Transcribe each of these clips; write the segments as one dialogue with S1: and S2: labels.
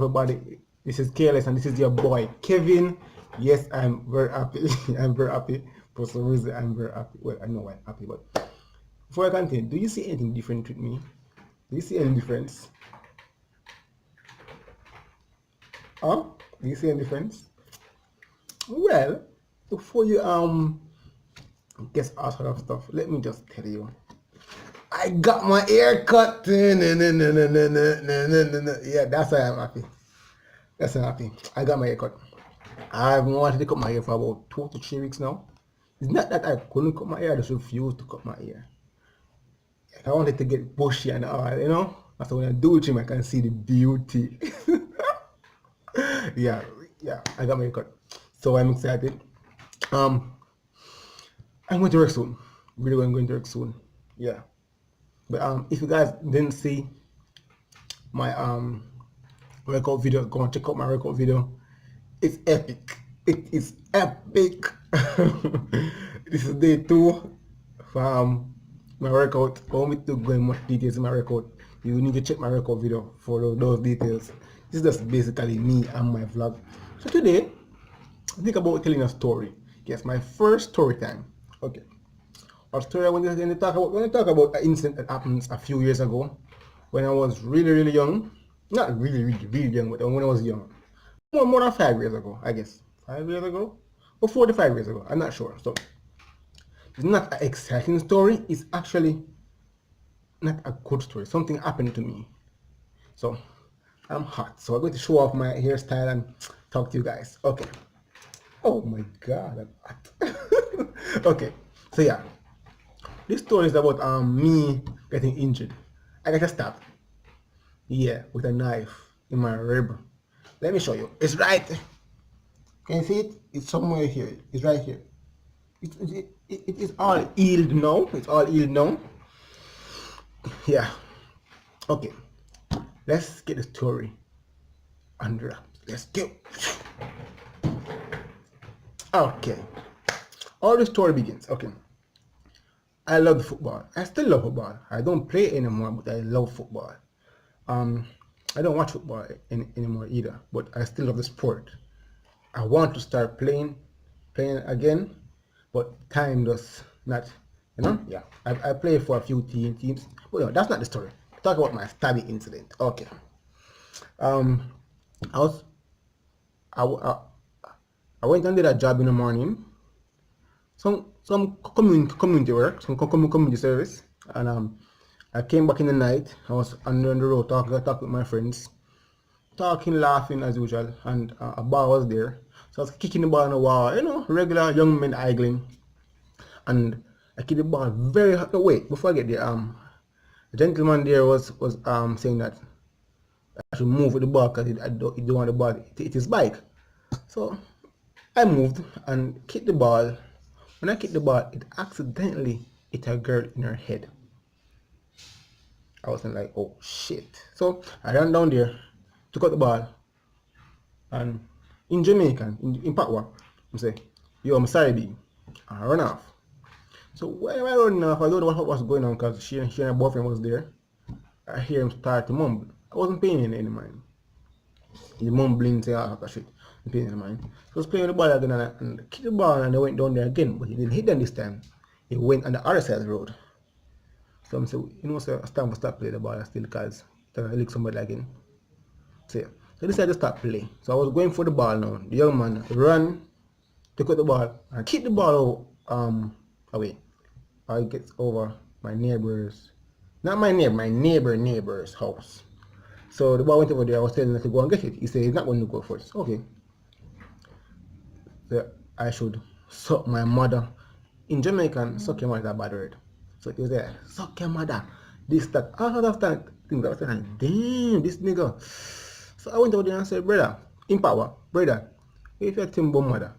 S1: everybody. This is Careless and this is your boy Kevin. Yes, I'm very happy. I'm very happy. For some reason, I'm very happy. Well, I know why I'm happy, but before I continue, do you see anything different with me? Do you see any difference? Huh? Do you see any difference? Well, before you guess all sort of stuff, let me just tell you. I got my hair cut. Yeah, that's why I'm happy. That's why I'm happy. I got my hair cut. I've wanted to cut my hair for about 2 to 3 weeks now. It's not that I couldn't cut my hair, I just refused to cut my hair. I wanted to get bushy and all, you know? So when I do it, I can see the beauty. yeah, I got my hair cut. So I'm excited. I'm going to work soon. Really, I'm going to work soon. Yeah. But if you guys didn't see my workout video, go and check out my workout video. It's epic. It is epic. This is day 2 from my workout. I want me to go in much details in my workout. You need to check my workout video for those details. This is just basically me and my vlog. So today, I think about telling a story. Yes, my first story time. Okay. Our story I want to talk about an incident that happened a few years ago when I was really young. Not really young, but when I was young. More than 5 years ago, I guess. 5 years ago? Or 45 years ago, I'm not sure. So, it's not an exciting story. It's actually not a good story. Something happened to me. So, I'm hot. So, I'm going to show off my hairstyle and talk to you guys. Okay. Oh my God, I'm hot. Okay. So, yeah. This story is about me getting injured. I got stabbed. Yeah, with a knife in my rib. Let me show you. It's right. Can you see it? It's somewhere here. It's right here. It is all healed now. It's all healed now. Yeah. Okay. Let's get the story under wraps. Let's go. Okay. All the story begins. Okay. I love football. I still love football. I don't play anymore, but I love football. I don't watch football anymore either, but I still love the sport. I want to start playing again, but time does not, Yeah, I play for a few teams, but no, that's not the story. Talk about my stabbing incident. Okay. I was, I went and did a job in the morning, some community work, some community service, and I came back in the night. I was under the road talking with my friends, talking, laughing as usual, and a bar was there. So I was kicking the ball on the wall, regular young men idling, and I kicked the ball very hard. No, wait, before I get there, the gentleman there was saying that I should move with the ball because he don't want the ball to hit his bike. So I moved and kicked the ball. When I kicked the ball, it accidentally hit a girl in her head. I was like, oh shit. So I ran down there, took out the ball, and in Jamaican, in Patwa, I say, yo, I'm sorry, B. I run off. So when I run off, I don't know what was going on because she and her boyfriend was there. I hear him start to mumble. I wasn't paying any mind. He's mumbling, saying, oh, shit. I'm paying any mind. So I was playing with the ball again and kicked the ball and I went down there again, but he didn't hit them this time. He went on the other side of the road. So I'm saying, so it's time to stop playing the ball still because I lick somebody again. So I decided to stop playing. So I was going for the ball now. The young man ran, took out the ball, and kicked the ball away. I get over my neighbor's, not my neighbor, my neighbor's house. So the ball went over there. I was telling him to go and get it. He said he's not going to go first. Okay. So I should suck my mother. In Jamaican, suck your mother is a bad word. So he was there, suck your mother. This, that, all of that things. I was like, damn, this nigga. So I went over there and said, brother, in power, brother, if you're Timbo mother,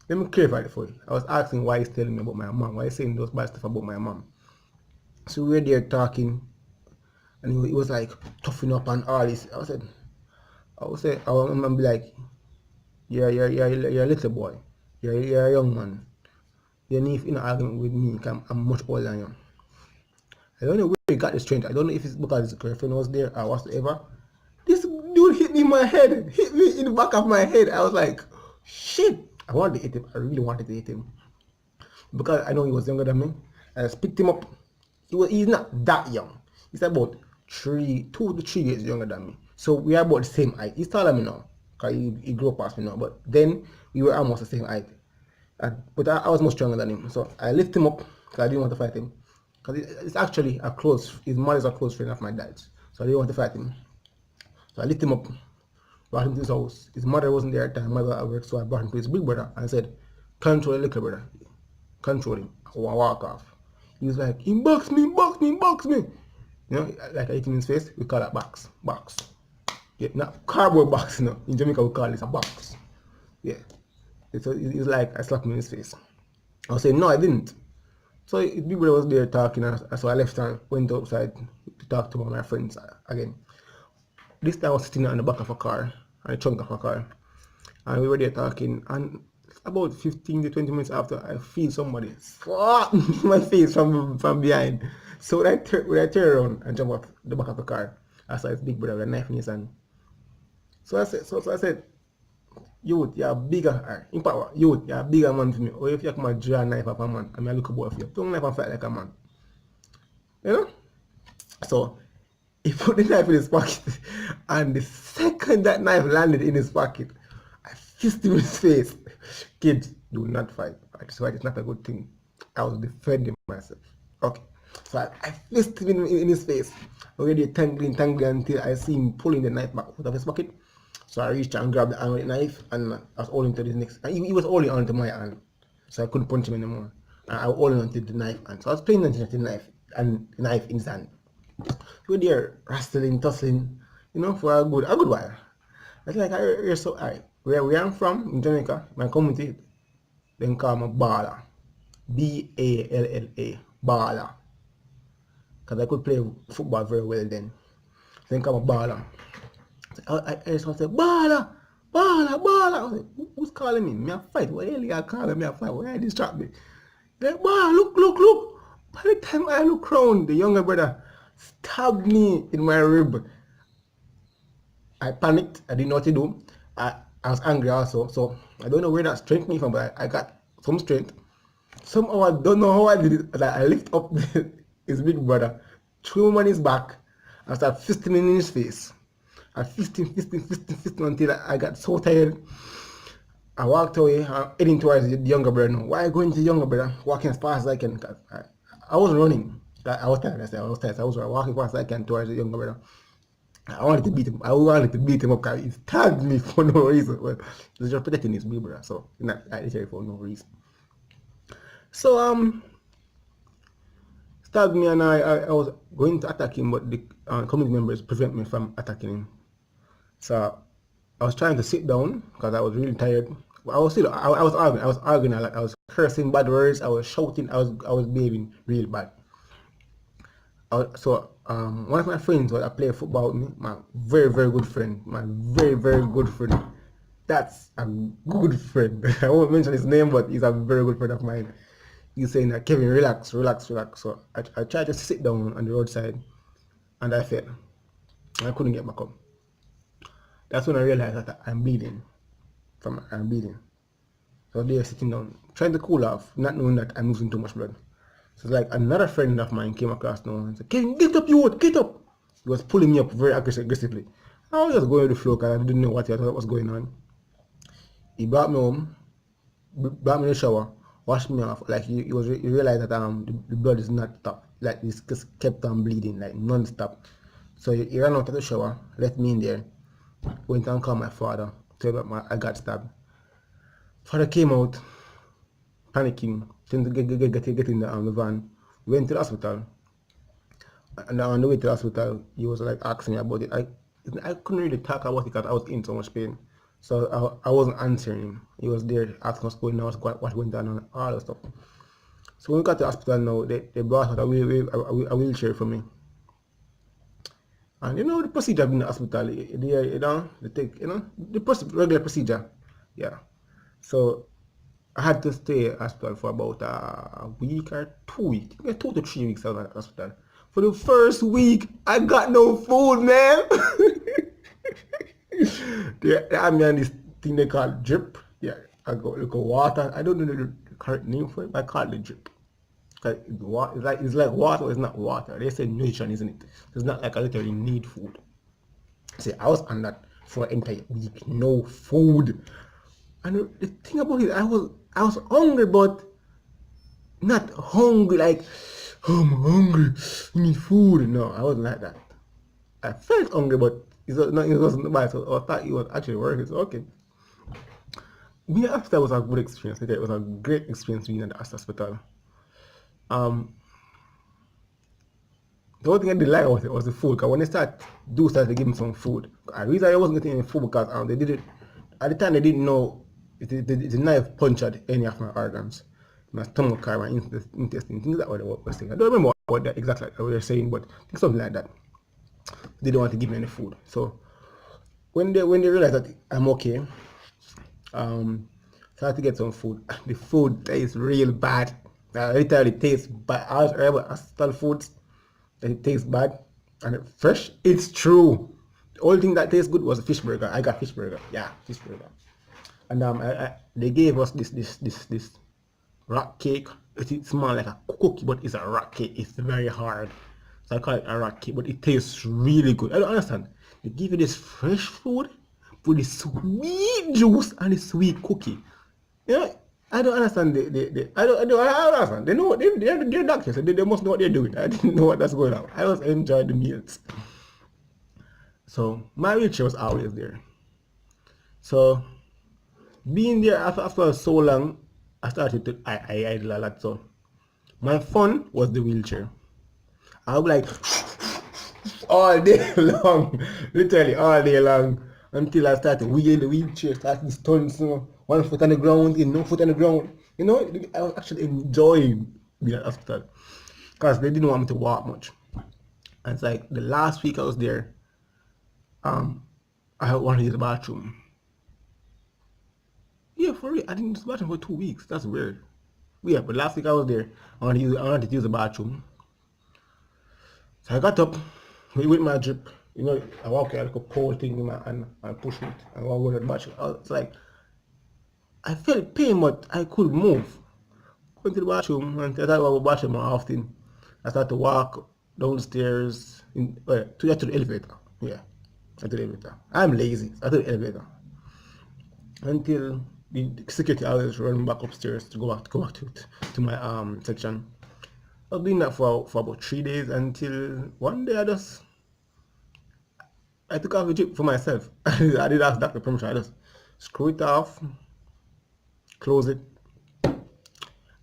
S1: let me clarify it for you. I was asking why he's telling me about my mom, why he's saying those bad stuff about my mom. So we were there talking, and he was like toughing up and all this. I would say, I would be like, you're a little boy, you're a young man. You need to argument with me because I'm much older than you. I don't know where he got the strength. I don't know if it's because his girlfriend was there or whatsoever. This dude hit me in my head, hit me in the back of my head. I was like, shit. I wanted to hit him. I really wanted to hit him because I know he was younger than me. I just picked him up. He's not that young. He's about 2 to 3 years younger than me. So we are about the same height. He's taller than me now because he grew up past me now. But then we were almost the same height. But I was much stronger than him. So I lifted him up because I didn't want to fight him. Because it's actually his mother's a close friend of my dad's. So I didn't want to fight him. So I lifted him up, brought him to his house. His mother wasn't there at the time, mother at work, so I brought him to his big brother and I said, control the little brother. Control him. I walk off. He was like, he box me, box me, box me. You know, like I hit him in his face, we call that box. Box. Yeah, not cardboard box, you know. In Jamaica we call it a box. Yeah. It's like I slapped him in his face. I was saying, no, I didn't. So his big brother was there talking, and so I left and went outside to talk to one of my friends again. This time I was sitting on the back of a car, on the trunk of a car, and we were there talking, and about 15 to 20 minutes after, I feel somebody slap me in my face from behind. So when I turn around and jump off the back of the car, I saw his big brother with a knife in his hand. So I said, youth, you're bigger, in power, youth, you're a bigger man for me. Or if you come and draw a knife off a man, I mean, I look a boy for you. Don't knife and fight like a man. You know? So he put the knife in his pocket, and the second that knife landed in his pocket, I fisted him in his face. Kids, do not fight. That's why it's not a good thing. I was defending myself. Okay. So I fisted him in his face. Already tangling until I see him pulling the knife back out of his pocket. So I reached out and grabbed the knife, and I was holding to his neck. And he was holding onto my hand, so I couldn't punch him anymore. And I was holding onto the knife, and so I was playing onto the knife, and the knife in his hand. We were there wrestling, tussling, you know, for a good while. I was like, you're so alright. Where I'm from in Jamaica, my community, they call me Balla, Balla, Balla, because I could play football very well then. They call me Balla. I just want to say, Balla, Balla, Balla. I was like, who's calling me? Me a fight. What the hell you calling me a fight? Why you distract me? They're like, Balla, look. By the time I look around, the younger brother stabbed me in my rib. I panicked. I didn't know what to do. I was angry also. So I don't know where that strength came from, but I got some strength. Somehow I don't know how I did it, but I lift up his big brother, threw him on his back, and started fisting him in his face. I fisting until I got so tired. I walked away, heading towards the younger brother. No, why going to the younger brother? Walking as fast as I can. I wasn't running. I was tired. I was walking fast as I can towards the younger brother. I wanted to beat him. I wanted to beat him up because he stabbed me for no reason. Well, he was just protecting his big brother, so not literally for no reason. So stabbed me, and I was going to attack him, but the community members prevent me from attacking him. So I was trying to sit down because I was really tired. I was arguing a lot. I was cursing bad words. I was shouting. I was behaving really bad. So one of my friends was playing football with me. My very good friend. My very good friend. That's a good friend. I won't mention his name, but he's a very good friend of mine. He's saying that, Kevin, relax. So I tried to sit down on the roadside, and I fell. I couldn't get back up. That's when I realized that I'm bleeding. So they're sitting down, trying to cool off, not knowing that I'm losing too much blood. So like another friend of mine came across now and said, Kevin, get up, get up. He was pulling me up very aggressively. I was just going with the flow because I didn't know what was going on. He brought me home, brought me in the shower, washed me off. Like he realized that the blood is not stopped. Like it just kept on bleeding, like non-stop. So he ran out of the shower, left me in there, went and called my father, told him I got stabbed. Father came out, panicking, trying to get in the van. We went to the hospital, and on the way to the hospital, he was like asking me about it. I couldn't really talk about it because I was in so much pain, so I wasn't answering him. He was there asking what's going on, what went on, and all that stuff. So when we got to the hospital now, they brought out a wheelchair for me. And you know the procedure in the hospital, they take the regular procedure, yeah. So I had to stay at hospital for about a week or 2 weeks. 2 to 3 weeks I was at hospital. For the first week, I got no food, man. I'm on this thing they call drip. Yeah, I go look at water. I don't know the correct name for it, but I call it drip. It's like water, but it's not water. They say nutrition, isn't it? It's not like I literally need food. See, I was on that for an entire week, no food. And the thing about it, I was hungry, but not hungry like, oh, I'm hungry, I need food. No, I wasn't like that. I felt hungry, but it wasn't bad. So I thought it was actually working. So okay. Being at the hospital was a good experience. Okay? It was a great experience being at the hospital. Um, the only thing I didn't like about it was the food. Because when they started to give me some food. The reason I wasn't getting any food because they did it at the time. They didn't know the knife punctured any of my organs, my stomach or my intestine, things that were saying. I don't remember what that exactly what they were saying, but something like that. They didn't want to give me any food. So when they realized that I'm okay, started to get some food. The food tastes real bad. Literally tastes bad. I was able to hospital foods that it tastes bad and fresh. It's true. The only thing that tastes good was a fish burger. I got fish burger. Yeah, fish burger. And they gave us this rock cake. It's more like a cookie, but it's a rock cake. It's very hard. So I call it a rock cake, but it tastes really good. I don't understand. They give you this fresh food with the sweet juice and the sweet cookie. You know, I don't understand. I don't understand. They know they're doctors. So they must know what they're doing. I didn't know what that's going on. I was enjoying the meals. So my wheelchair was always there. So being there after so long, I started to I idle a lot. So my fun was the wheelchair. I was like all day long, literally all day long, until I started wheeling the wheelchair, started stunts, one foot on the ground, no foot on the ground. I was actually enjoying being at hospital because they didn't want me to walk much. And it's like the last week I was there, I wanted to use the bathroom. Yeah, for real, I didn't use the bathroom for 2 weeks. That's weird. Yeah, but last week I was there, I wanted to use the bathroom. So I got up with my drip, I walk out like a pole thing in my hand and push it and walk over the bathroom. It's like I felt pain, but I could move. Went to the bathroom and I thought about the bathroom more often. I started to walk down the stairs to get to the elevator. Yeah, to the elevator. I'm lazy. I to the elevator until the security always run back upstairs to go back to my section. I was doing that for about 3 days until one day I took off the drip for myself. I didn't ask doctor permission. I just screw it off, close it,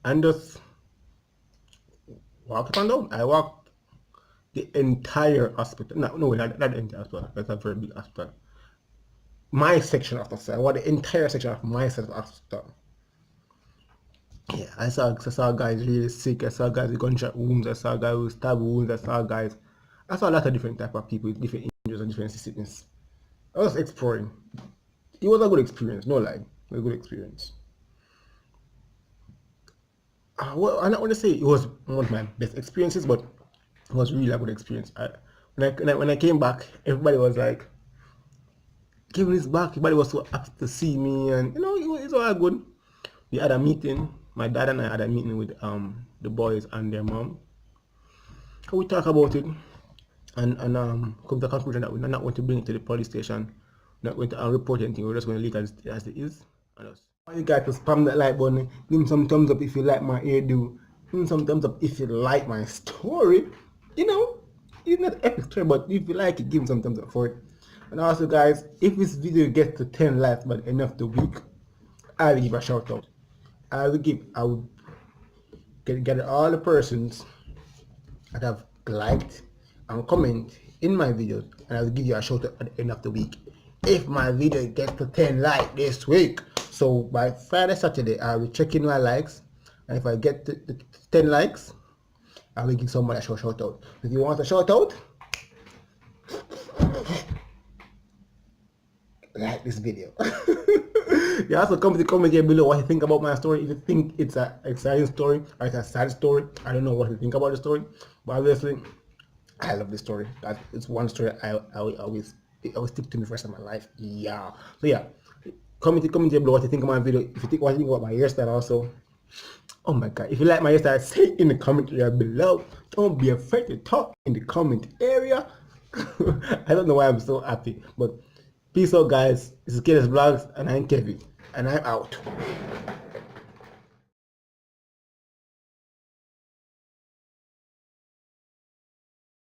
S1: and just walk up and down. I walked the entire hospital. No, not the entire hospital. That's a very big hospital. My section of the hospital. I walked the entire section of my section of the hospital. Yeah, I saw guys really sick. I saw guys with gunshot wounds. I saw guys with stab wounds. I saw a lot of different type of people with different injuries and different sickness. I was exploring. It was a good experience, no lie. A good experience. Well, I'm not going to say it was one of my best experiences, but it was really a good experience. When I came back, everybody was like, giving this back. Everybody was so happy to see me, and it was all good. We had a meeting. My dad and I had a meeting with the boys and their mom. And we talk about it and come to the conclusion that we're not going to bring it to the police station. We're not going to report anything. We're just going to leave it as it is. And us. I want you guys to spam that like button. Give me some thumbs up if you like my hairdo. Give me some thumbs up if you like my story. It's not an epic story, but if you like it, give me some thumbs up for it. And also, guys, if this video gets to 10 likes by the end of the week, I will give a shout out. I will get all the persons that have liked and comment in my videos, and I will give you a shout out at the end of the week if my video gets to 10 likes this week. So by Friday, Saturday, I will check in my likes, and if I get to 10 likes, I will give somebody a shout out. If you want a shout out, like this video. You also comment here below what you think about my story. If you think it's an exciting story or it's a sad story, I don't know what you think about the story, but obviously I love this story. It's one story I will always it will stick to me for the rest of my life. Yeah. So yeah, comment below what you think of my video. If you think what you think about my hairstyle also. Oh my god, if you like my hairstyle, say it in the comment area below. Don't be afraid to talk in the comment area. I don't know why I'm so happy, but peace out guys. This is Kidz Vlogs and I'm Kevin and I'm out.